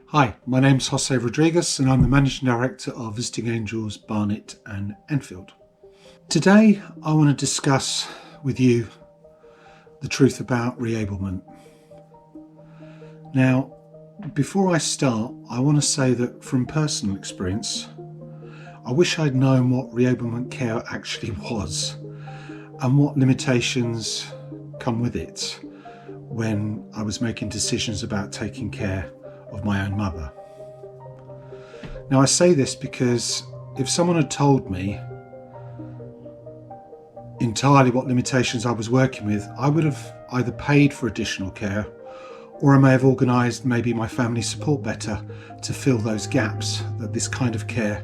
Hi, my name's José Rodríguez and I'm the Managing Director of Visiting Angels Barnet and Enfield. Today I want to discuss with you the truth about reablement. Now, before I start, I want to say that from personal experience, I wish I'd known what reablement care actually was and what limitations come with it when I was making decisions about taking care of my own mother. Now, I say this because if someone had told me entirely what limitations I was working with, I would have either paid for additional care or I may have organised maybe my family support better to fill those gaps that this kind of care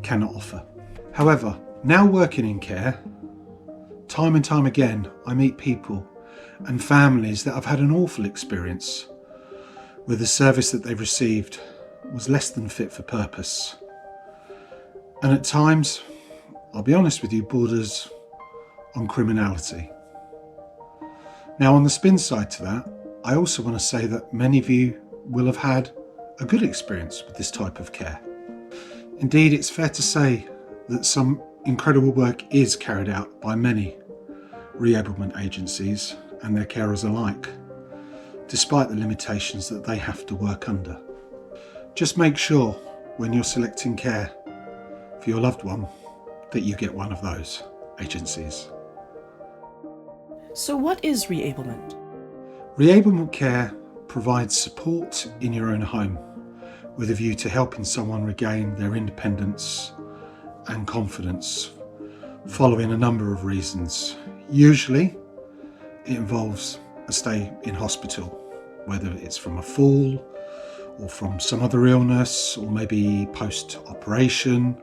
cannot offer. However, now working in care, time and time again, I meet people and families that have had an awful experience where the service that they've received was less than fit for purpose. And at times, I'll be honest with you, borders on criminality. Now, on the spin side to that, I also want to say that many of you will have had a good experience with this type of care. Indeed, it's fair to say that some incredible work is carried out by many reablement agencies and their carers alike, despite the limitations that they have to work under. Just make sure when you're selecting care for your loved one that you get one of those agencies. So what is reablement? Reablement care provides support in your own home with a view to helping someone regain their independence and confidence following a number of reasons. Usually it involves a stay in hospital, whether it's from a fall or from some other illness, or maybe post-operation,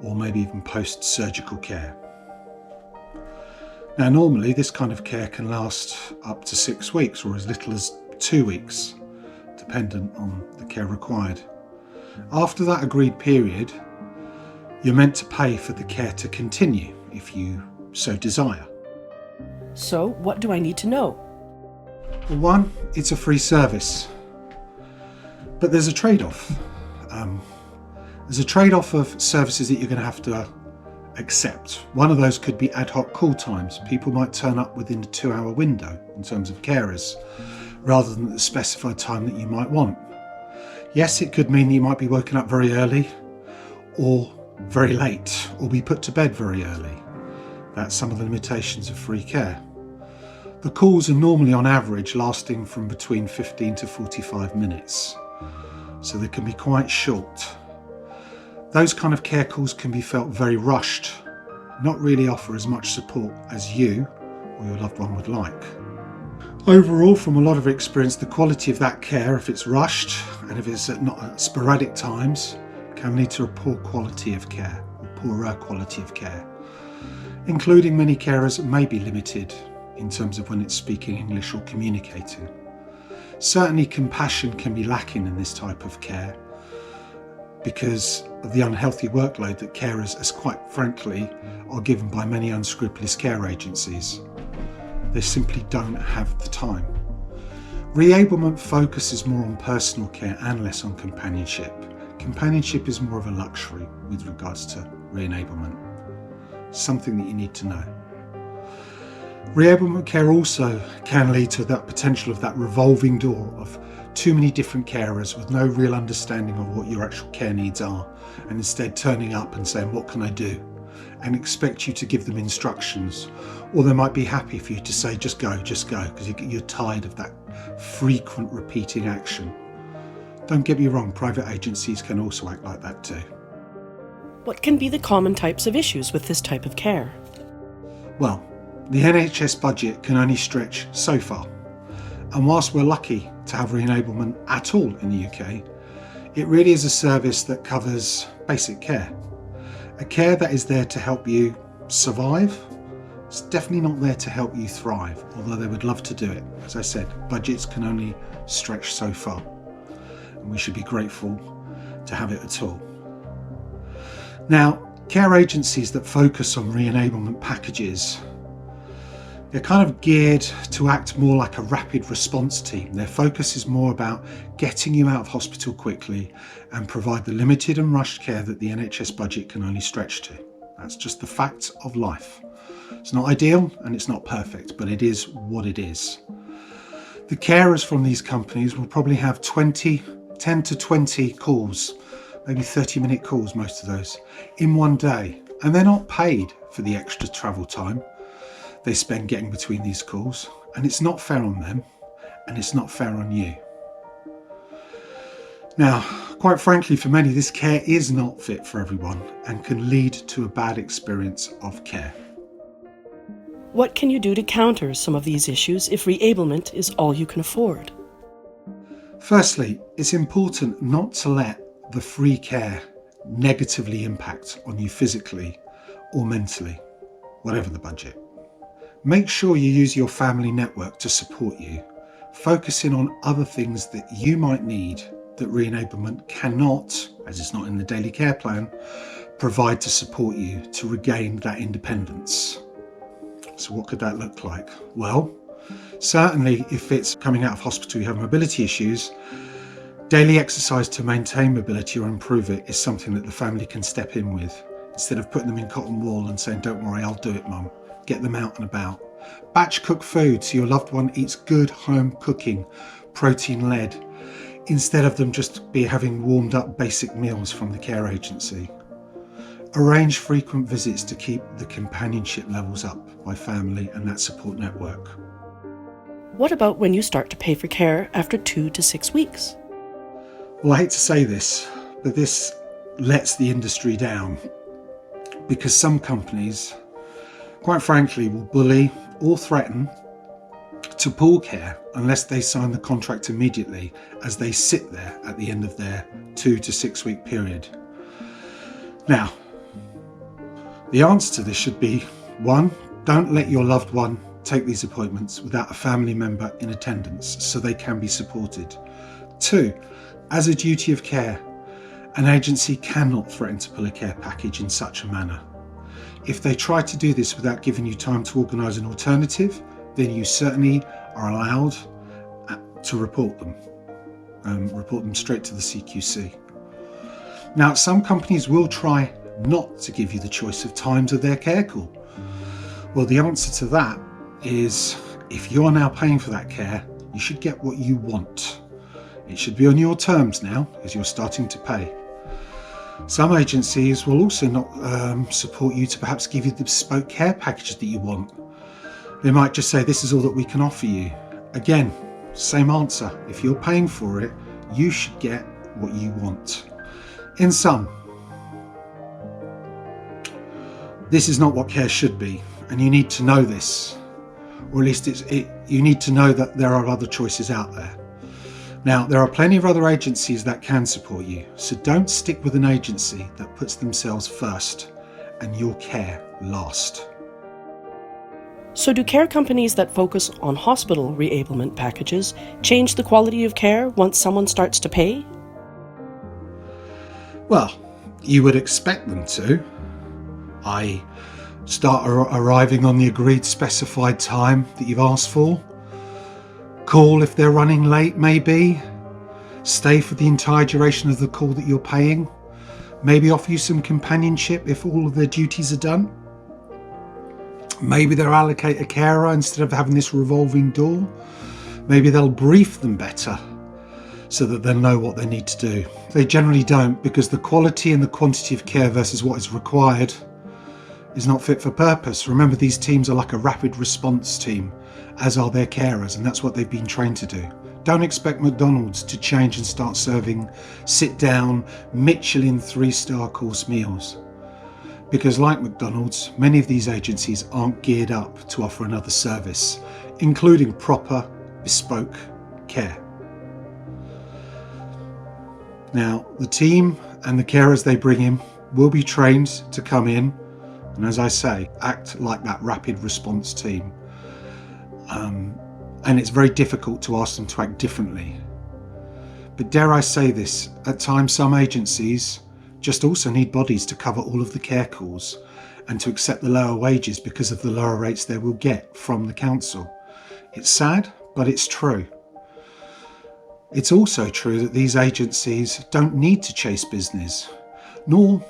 or maybe even post-surgical care. Now, normally this kind of care can last up to 6 weeks or as little as 2 weeks, dependent on the care required. After that agreed period, you're meant to pay for the care to continue if you so desire. So what do I need to know? Well, one, it's a free service, but there's a trade-off. There's a trade-off of services that you're going to have to accept. One of those could be ad hoc call times. People might turn up within a 2-hour window in terms of carers, rather than the specified time that you might want. Yes, it could mean that you might be woken up very early or very late, or be put to bed very early. That's some of the limitations of free care. The calls are normally on average lasting from between 15 to 45 minutes, so they can be quite short. Those kind of care calls can be felt very rushed, not really offer as much support as you or your loved one would like. Overall, from a lot of experience, the quality of that care, if it's rushed and if it's at sporadic times, can lead to a poor quality of care, or poorer quality of care, including many carers may be limited in terms of when it's speaking English or communicating. Certainly compassion can be lacking in this type of care because of the unhealthy workload that carers, as quite frankly, are given by many unscrupulous care agencies. They simply don't have the time. Reablement focuses more on personal care and less on companionship. Companionship is more of a luxury with regards to re-enablement. Something that you need to know. Reablement care also can lead to that potential of that revolving door of too many different carers with no real understanding of what your actual care needs are, and instead turning up and saying, "What can I do?" and expect you to give them instructions, or they might be happy for you to say, just go, because you're tired of that frequent repeating action. Don't get me wrong, private agencies can also act like that too. What can be the common types of issues with this type of care? Well, the NHS budget can only stretch so far, and whilst we're lucky to have re-enablement at all in the UK, it really is a service that covers basic care. A care that is there to help you survive. It's definitely not there to help you thrive, although they would love to do it. As I said, budgets can only stretch so far, and we should be grateful to have it at all. Now, care agencies that focus on re-enablement packages They're kind of geared to act more like a rapid response team. Their focus is more about getting you out of hospital quickly and provide the limited and rushed care that the NHS budget can only stretch to. That's just the facts of life. It's not ideal and it's not perfect, but it is what it is. The carers from these companies will probably have 10 to 20 calls, maybe 30-minute calls, most of those, in one day. And they're not paid for the extra travel time they spend getting between these calls, and it's not fair on them and it's not fair on you. Now, quite frankly, for many, this care is not fit for everyone and can lead to a bad experience of care. What can you do to counter some of these issues if reablement is all you can afford? Firstly, it's important not to let the free care negatively impact on you physically or mentally, whatever the budget. Make sure you use your family network to support you, focusing on other things that you might need that Reablement cannot, as it's not in the daily care plan, provide to support you to regain that independence. So what could that look like? Well, certainly if it's coming out of hospital, you have mobility issues, daily exercise to maintain mobility or improve it is something that the family can step in with, instead of putting them in cotton wool and saying, don't worry, I'll do it, mum. Get them out and about. Batch cook food so your loved one eats good home cooking, protein led, instead of them just having warmed up basic meals from the care agency. Arrange frequent visits to keep the companionship levels up by family and that support network. What about when you start to pay for care after 2 to 6 weeks? Well, I hate to say this, but this lets the industry down, because some companies, quite frankly, will bully or threaten to pull care unless they sign the contract immediately, as they sit there at the end of their 2 to 6 week period. Now, the answer to this should be 1, don't let your loved one take these appointments without a family member in attendance so they can be supported. 2, as a duty of care, an agency cannot threaten to pull a care package in such a manner. If they try to do this without giving you time to organise an alternative, then you certainly are allowed to report them. Report them straight to the CQC. Now, some companies will try not to give you the choice of times of their care call. Well, the answer to that is, if you're now paying for that care, you should get what you want. It should be on your terms now, as you're starting to pay. Some agencies will also not support you to perhaps give you the bespoke care package that you want. They might just say, this is all that we can offer you. Again, same answer. If you're paying for it, you should get what you want. In sum, this is not what care should be, and you need to know this, or at least you need to know that there are other choices out there. Now, there are plenty of other agencies that can support you, so don't stick with an agency that puts themselves first and your care last. So do care companies that focus on hospital reablement packages change the quality of care once someone starts to pay? Well, you would expect them to. Start arriving on the agreed specified time that you've asked for. Call if they're running late, maybe. Stay for the entire duration of the call that you're paying. Maybe offer you some companionship if all of their duties are done. Maybe they'll allocate a carer instead of having this revolving door. Maybe they'll brief them better so that they'll know what they need to do. They generally don't, because the quality and the quantity of care versus what is required is not fit for purpose. Remember, these teams are like a rapid response team, as are their carers, and that's what they've been trained to do. Don't expect McDonald's to change and start serving sit-down Michelin 3-star course meals, because like McDonald's, many of these agencies aren't geared up to offer another service, including proper bespoke care. Now, the team and the carers they bring in will be trained to come in and, as I say, act like that rapid response team. And it's very difficult to ask them to act differently. But dare I say this, at times some agencies just also need bodies to cover all of the care calls, and to accept the lower wages because of the lower rates they will get from the council. It's sad, but it's true. It's also true that these agencies don't need to chase business, nor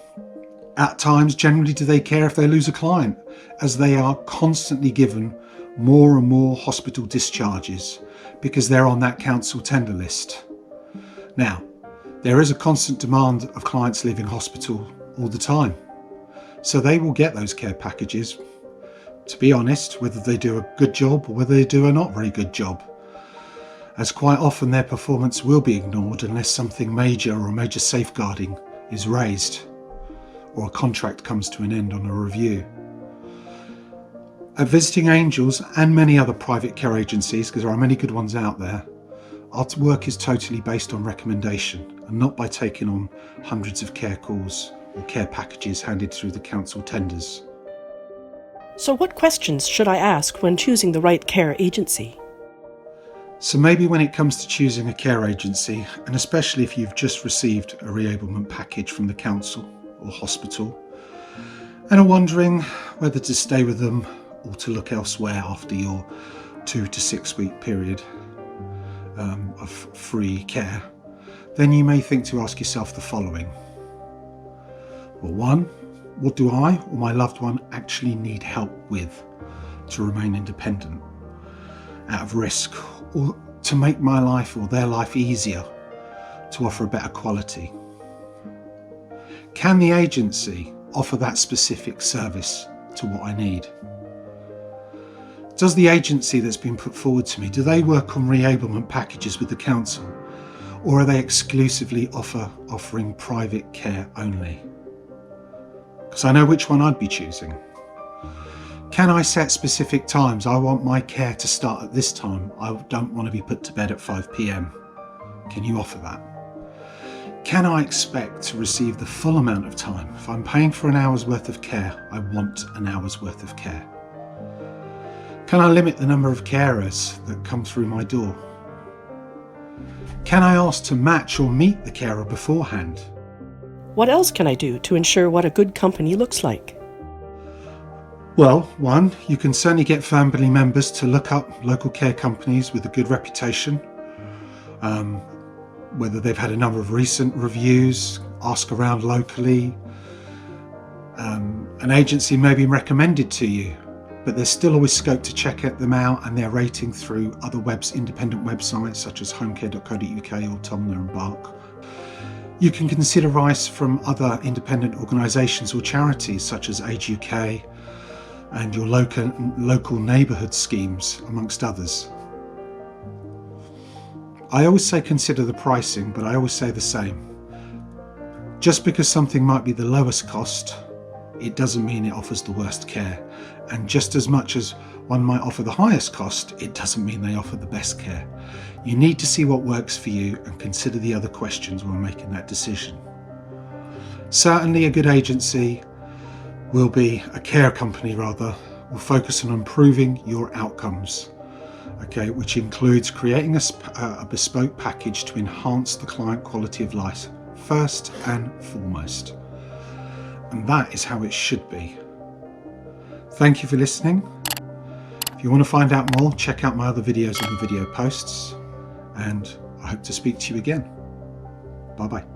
at times generally do they care if they lose a client, as they are constantly given more and more hospital discharges because they're on that council tender list. Now, there is a constant demand of clients leaving hospital all the time, so they will get those care packages, to be honest, whether they do a good job or whether they do a not very good job, as quite often their performance will be ignored unless something major or major safeguarding is raised or a contract comes to an end on a review. At Visiting Angels and many other private care agencies, because there are many good ones out there, our work is totally based on recommendation and not by taking on hundreds of care calls or care packages handed through the council tenders. So what questions should I ask when choosing the right care agency? So maybe when it comes to choosing a care agency, and especially if you've just received a reablement package from the council or hospital and are wondering whether to stay with them or to look elsewhere after your 2 to 6 week period of free care, then you may think to ask yourself the following. Well, 1, what do I or my loved one actually need help with to remain independent, out of risk, or to make my life or their life easier, to offer a better quality? Can the agency offer that specific service to what I need? Does the agency that's been put forward to me, do they work on reablement packages with the council, or are they exclusively offering private care only? Because I know which one I'd be choosing. Can I set specific times? I want my care to start at this time. I don't want to be put to bed at 5 p.m. Can you offer that? Can I expect to receive the full amount of time? If I'm paying for an hour's worth of care, I want an hour's worth of care. Can I limit the number of carers that come through my door? Can I ask to match or meet the carer beforehand? What else can I do to ensure what a good company looks like? Well, 1, you can certainly get family members to look up local care companies with a good reputation, whether they've had a number of recent reviews, ask around locally. An agency may be recommended to you, but there's still always scope to check them out and their rating through other independent websites such as homecare.co.uk or Tomner and Bark. You can consider advice from other independent organisations or charities such as Age UK and your local neighbourhood schemes, amongst others. I always say consider the pricing, but I always say the same. Just because something might be the lowest cost, it doesn't mean it offers the worst care. And just as much as one might offer the highest cost, it doesn't mean they offer the best care. You need to see what works for you and consider the other questions when making that decision. Certainly a good agency will be, a care company rather, will focus on improving your outcomes, okay, which includes creating a bespoke package to enhance the client quality of life first and foremost. And that is how it should be. Thank you for listening. If you want to find out more, check out my other videos in the video posts, and I hope to speak to you again. Bye bye.